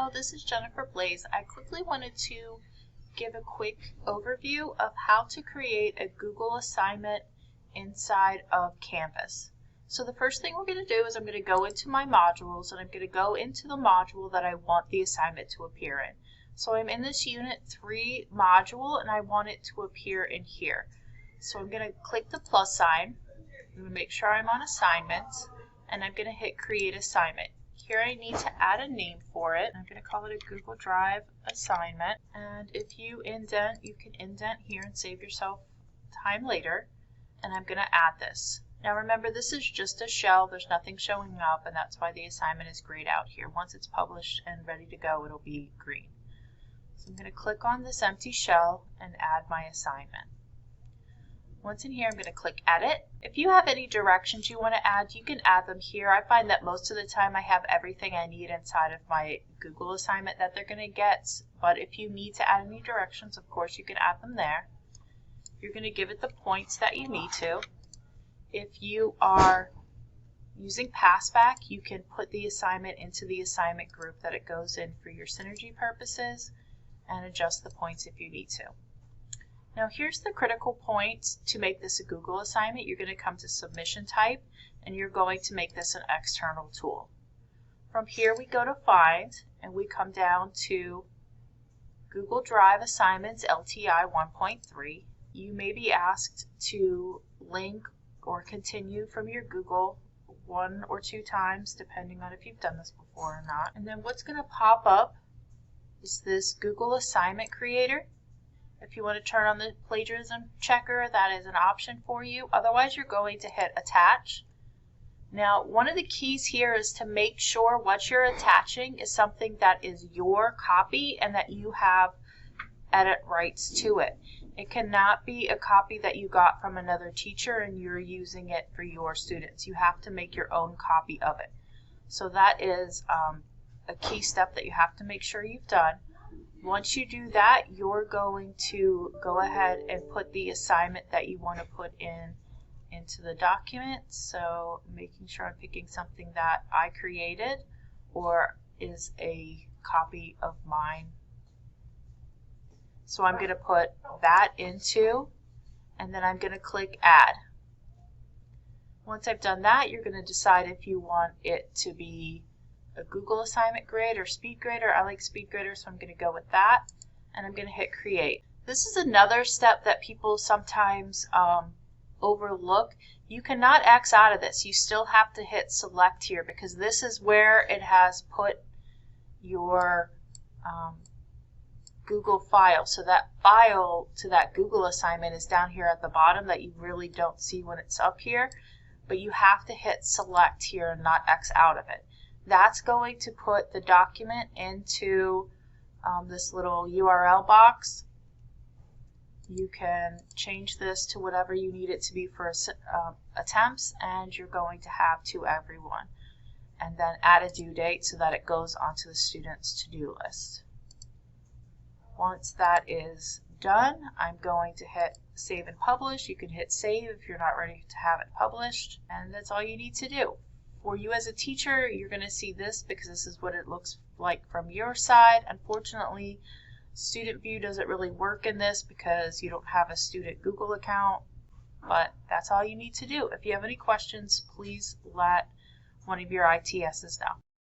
Hello, this is Jennifer Blaze. I quickly wanted to give a quick overview of how to create a Google assignment inside of Canvas. So the first thing we're going to do is I'm going to go into my modules and I'm going to go into the module that I want the assignment to appear in. So I'm in this Unit 3 module and I want it to appear in here. So I'm going to click the plus sign. I'm going to make sure I'm on assignments and I'm going to hit create assignment. Here I need to add a name for it. I'm going to call it a Google Drive assignment. And if you indent, you can indent here and save yourself time later. And I'm going to add this. Now remember, this is just a shell. There's nothing showing up, and that's why the assignment is grayed out here. Once it's published and ready to go, it'll be green. So I'm going to click on this empty shell and add my assignment. Once in here, I'm going to click Edit. If you have any directions you want to add, you can add them here. I find that most of the time I have everything I need inside of my Google assignment that they're going to get. But if you need to add any directions, of course, you can add them there. You're going to give it the points that you need to. If you are using Passback, you can put the assignment into the assignment group that it goes in for your synergy purposes and adjust the points if you need to. Now here's the critical point to make this a Google assignment. You're going to come to Submission Type and you're going to make this an external tool. From here we go to Find and we come down to Google Drive Assignments LTI 1.3. You may be asked to link or continue from your Google 1 or 2 times depending on if you've done this before or not. And then what's going to pop up is this Google Assignment Creator. If you want to turn on the plagiarism checker, that is an option for you. Otherwise, you're going to hit Attach. Now, one of the keys here is to make sure what you're attaching is something that is your copy and that you have edit rights to it. It cannot be a copy that you got from another teacher and you're using it for your students. You have to make your own copy of it. So that is a key step that you have to make sure you've done. Once you do that, you're going to go ahead and put the assignment that you want to put into the document. So making sure I'm picking something that I created or is a copy of mine. So I'm going to put that into, and then I'm going to click Add. Once I've done that, you're going to decide if you want it to be a Google assignment grade or speed grader. I like speed grader, so I'm going to go with that, and I'm going to hit create. This is another step that people sometimes overlook. You cannot X out of this. You still have to hit select here because this is where it has put your Google file. So that file to that Google assignment is down here at the bottom that you really don't see when it's up here, but you have to hit select here and not X out of it. That's going to put the document into this little URL box. You can change this to whatever you need it to be for attempts, and you're going to have to everyone. And then add a due date so that it goes onto the student's to-do list. Once that is done, I'm going to hit Save and Publish. You can hit Save if you're not ready to have it published, and that's all you need to do. For you as a teacher, you're going to see this because this is what it looks like from your side. Unfortunately, Student View doesn't really work in this because you don't have a student Google account, but that's all you need to do. If you have any questions, please let one of your ITSs know.